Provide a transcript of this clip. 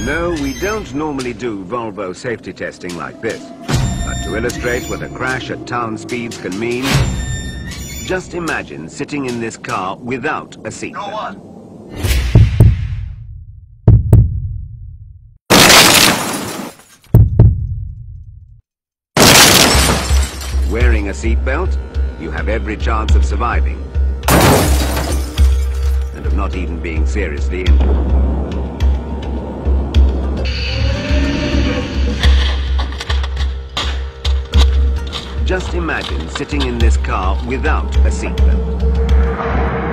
No, we don't normally do Volvo safety testing like this. But to illustrate what a crash at town speeds can mean, just imagine sitting in this car without a seatbelt. Go on. Wearing a seatbelt, you have every chance of surviving and of not even being seriously injured. Just imagine sitting in this car without a seatbelt.